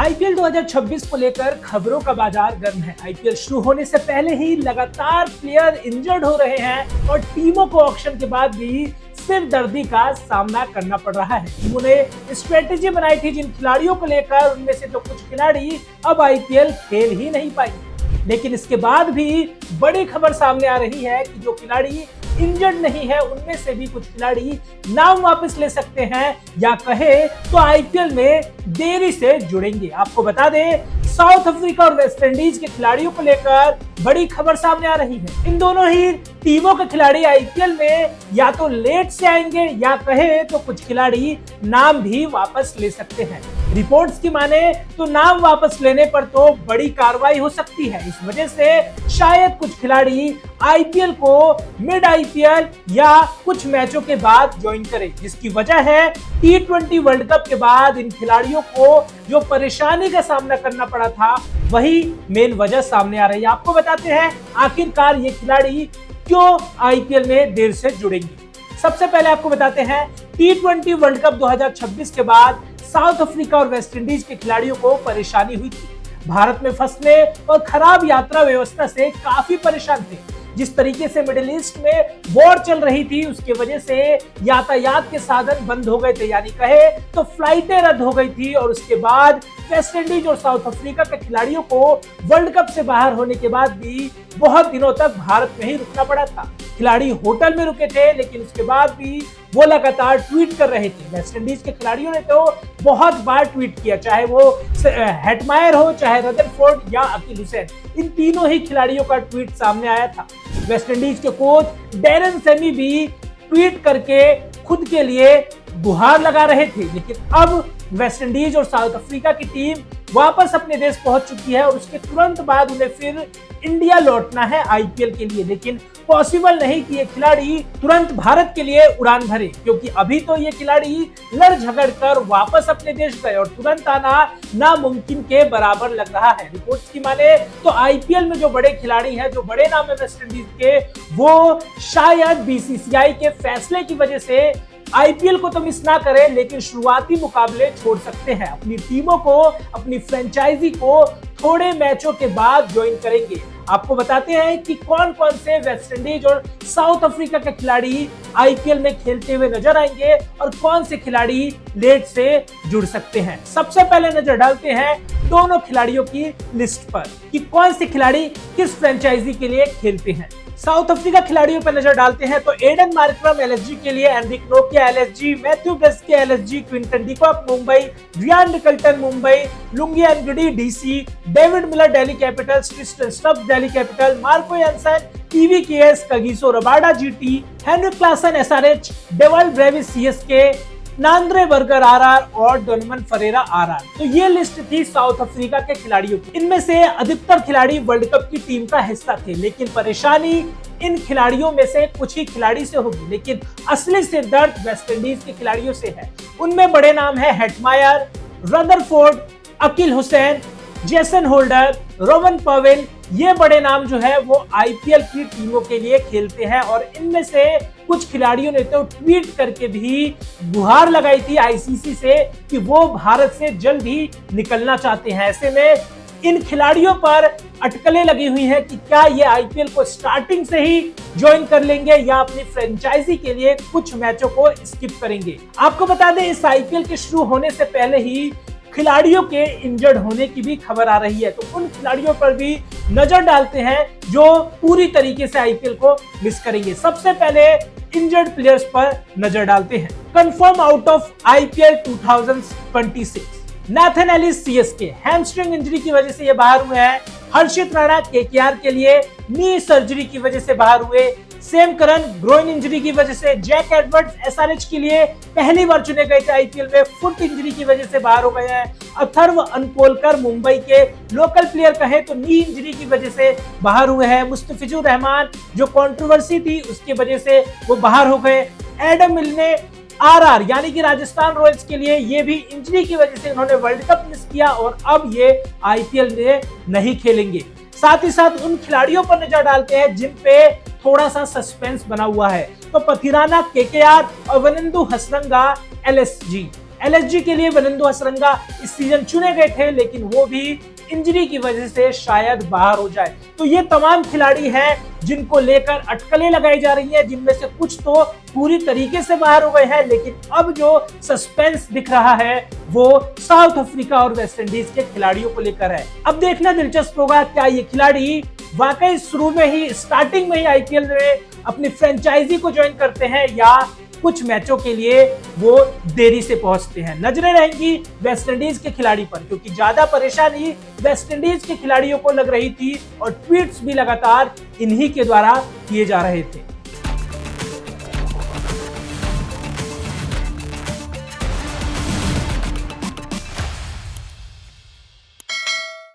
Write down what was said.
IPL 2026 को लेकर खबरों का बाजार गर्म है। आईपीएल शुरू होने से पहले ही लगातार प्लेयर इंजर्ड हो रहे हैं और टीमों को ऑक्शन के बाद भी सिरदर्दी का सामना करना पड़ रहा है। टीमों ने स्ट्रेटेजी बनाई थी जिन खिलाड़ियों को लेकर, उनमें से तो कुछ खिलाड़ी अब आईपीएल खेल ही नहीं पाए। लेकिन इसके बाद भी बड़ी खबर सामने आ रही है कि जो खिलाड़ी इंजर्ड नहीं है उनमें से भी कुछ खिलाड़ी नाम वापस ले सकते हैं या कहे तो आईपीएल में देरी से जुड़ेंगे। आपको बता दें, साउथ अफ्रीका और वेस्ट इंडीज के खिलाड़ियों को लेकर बड़ी खबर सामने आ रही है। इन दोनों ही टीमों के खिलाड़ी आईपीएल में या तो लेट से आएंगे या कहे तो कुछ खिलाड़ी नाम भी वापस ले सकते हैं। रिपोर्ट्स की माने तो नाम वापस लेने पर तो बड़ी कार्रवाई हो सकती है। इस वजह से शायद कुछ खिलाड़ी आईपीएल को मिड आईपीएल या कुछ मैचों के बाद ज्वाइन करें, जिसकी वजह है T20 वर्ल्ड कप के बाद इन खिलाड़ियों को जो परेशानी का सामना करना पड़ा था वही मेन वजह सामने आ रही है। आपको बताते हैं आखिरकार ये खिलाड़ी क्यों आईपीएल में देर से जुड़ेंगे। सबसे पहले आपको बताते हैं T20 वर्ल्ड कप 2026 के बाद साउथ अफ्रीका और वेस्ट इंडीज के खिलाड़ियों को परेशानी हुई थी। भारत में फंसने और खराब यात्रा व्यवस्था से काफी परेशान थे। जिस तरीके से मिडिल ईस्ट में वॉर चल रही थी उसकी वजह से यातायात के साधन बंद हो गए थे, यानी कहे तो फ्लाइटें रद्द हो गई थी। और उसके बाद वेस्ट इंडीज और साउथ अफ्रीका के खिलाड़ियों को वर्ल्ड कप से बाहर होने के बाद भी बहुत दिनों तक भारत में ही रुकना पड़ा था। खिलाड़ी होटल में रुके थे, लेकिन उसके बाद भी वो लगातार ट्वीट कर रहे थे। वेस्ट इंडीज के खिलाड़ियों ने तो बहुत बार ट्वीट किया, चाहे वो हेटमायर हो, चाहे रदरफोर्ड या अकील हुसैन, इन तीनों ही खिलाड़ियों का ट्वीट सामने आया था। वेस्ट इंडीज के कोच डैरेन सेमी भी ट्वीट करके खुद के लिए गुहार लगा रहे थे। लेकिन अब वेस्ट इंडीज और साउथ अफ्रीका की टीम वापस अपने देश पहुंच चुकी है और उसके तुरंत बाद उन्हें फिर इंडिया लौटना है आईपीएल के लिए। लेकिन पॉसिबल नहीं कि ये खिलाड़ी तुरंत भारत के लिए उड़ान भरे, क्योंकि अभी तो ये खिलाड़ी लड़ झगड़ कर वापस अपने देश गए और तुरंत आना नामुमकिन के बराबर लग रहा है। रिपोर्ट्स की माने तो आईपीएल में जो बड़े खिलाड़ी हैं, जो बड़े नाम है वेस्ट इंडीज के, वो शायद बीसीसीआई के फैसले की वजह से आईपीएल को तो मिस ना करें, लेकिन शुरुआती मुकाबले छोड़ सकते हैं। अपनी टीमों को, अपनी फ्रेंचाइजी को थोड़े मैचों के बाद ज्वाइन करेंगे। आपको बताते हैं कि कौन कौन से वेस्ट इंडीज और साउथ अफ्रीका के खिलाड़ी आईपीएल में खेलते हुए नजर आएंगे और कौन से खिलाड़ी लेट से जुड़ सकते हैं। सबसे पहले नजर डालते हैं दोनों खिलाड़ियों की लिस्ट पर कि कौन से खिलाड़ी किस फ्रेंचाइजी के लिए खेलते हैं। साउथ अफ्रीका खिलाड़ियों पर नजर डालते हैं तो एडन मार्करम एलएसजी के लिए, एनरिक नोकिया LSG, Matthew Breetzke LSG, Quinton de Kock Mumbai, Ryan Rickelton Mumbai, Lungi Ngidi DC, David Miller Delhi Capitals, Tristan Stubbs Delhi Capital, Marco Jansen टीवीकेएस, Kagiso Rabada GT, Heinrich Klaasen SRH, Dewald Brevis CSK, Nandre Burger RR और Donovan Ferreira RR. तो ये list थी south Africa के खिलाड़ियों की। इनमें से अधिकतर खिलाड़ी वर्ल्ड कप की टीम का हिस्सा थे, लेकिन परेशानी इन खिलाड़ियों में से कुछ ही खिलाड़ी से होगी। लेकिन असली सिरदर्द वेस्ट इंडीज के खिलाड़ियों से है। उनमें बड़े नाम है Hetmyer, Rutherford, Akeal Hosein, Jason Holder, Rovman Powell. ये बड़े नाम जो है वो आईपीएल की टीमों के लिए खेलते हैं और इनमें से कुछ खिलाड़ियों ने तो ट्वीट करके भी गुहार लगाई थी आईसीसी से कि वो भारत से जल्द ही निकलना चाहते हैं। ऐसे में इन खिलाड़ियों पर अटकलें लगी हुई हैं कि क्या ये आईपीएल को स्टार्टिंग से ही ज्वाइन कर लेंगे या अपनी फ्रेंचाइजी के लिए कुछ मैचों को स्किप करेंगे। आपको बता दें, इस आईपीएल के शुरू होने से पहले ही खिलाड़ियों के इंजर्ड होने की भी खबर आ रही है, तो उन खिलाड़ियों पर भी नजर डालते हैं जो पूरी तरीके से आईपीएल को मिस करेंगे। सबसे पहले इंजर्ड प्लेयर्स पर नजर डालते हैं। Confirm out of IPL 2026, Nathan Ellis CSK, hamstring injury की वजह से ये बाहर हुए हैं। हर्षित राणा केकेआर के लिए नी सर्जरी की वजह से बाहर हुए। सेम करन ग्रोइन इंजरी की वजह से। जैक एडवर्ड्स एसआरएच के लिए पहली बार चुने गए थे आईपीएल में, फुट इंजरी की वजह से बाहर हो गए हैं। अथर्व अनकोलकर मुंबई के लोकल प्लेयर कहे तो नी इंजरी की वजह से बाहर हुए हैं। मुस्तफिजुर रहमान जो कंट्रोवर्सी थी उसकी वजह से वो बाहर हो गए। एडम मिलने आरआर यानी कि राजस्थान रॉयल्स के लिए ये भी इंजरी की वजह से उन्होंने वर्ल्ड कप मिस किया और अब ये आईपीएल में नहीं खेलेंगे। साथ ही साथ उन खिलाड़ियों पर नजर डालते हैं जिन पे थोड़ा सा सस्पेंस बना हुआ है, तो पथिराना केकेआर और वनिंदु हसरंगा एलएसजी। एलएसजी के लिए वनिंदु हसरंगा इस सीजन चुने गए थे, लेकिन वो भी इंजरी की वजह से शायद बाहर हो जाए। तो ये तमाम खिलाड़ी हैं जिनको लेकर अटकलें लगाई जा रही हैं, जिनमें से कुछ तो पूरी तरीके से बाहर हो गए हैं, लेकिन अब जो सस्पेंस दिख रहा है वो साउथ अफ्रीका और वेस्ट इंडीज के खिलाड़ियों को लेकर है। अब देखना दिलचस्प होगा क्या ये खिलाड़ी वाकई शुरू में ही, स्टार्टिंग में ही आईपीएल में अपनी फ्रेंचाइजी को ज्वाइन करते हैं या कुछ मैचों के लिए वो देरी से पहुंचते हैं। नजरें रहेंगी वेस्ट इंडीज के खिलाड़ी पर, क्योंकि ज्यादा परेशानी वेस्ट इंडीज के खिलाड़ियों को लग रही थी और ट्वीट्स भी लगातार इन्हीं के द्वारा किए जा रहे थे।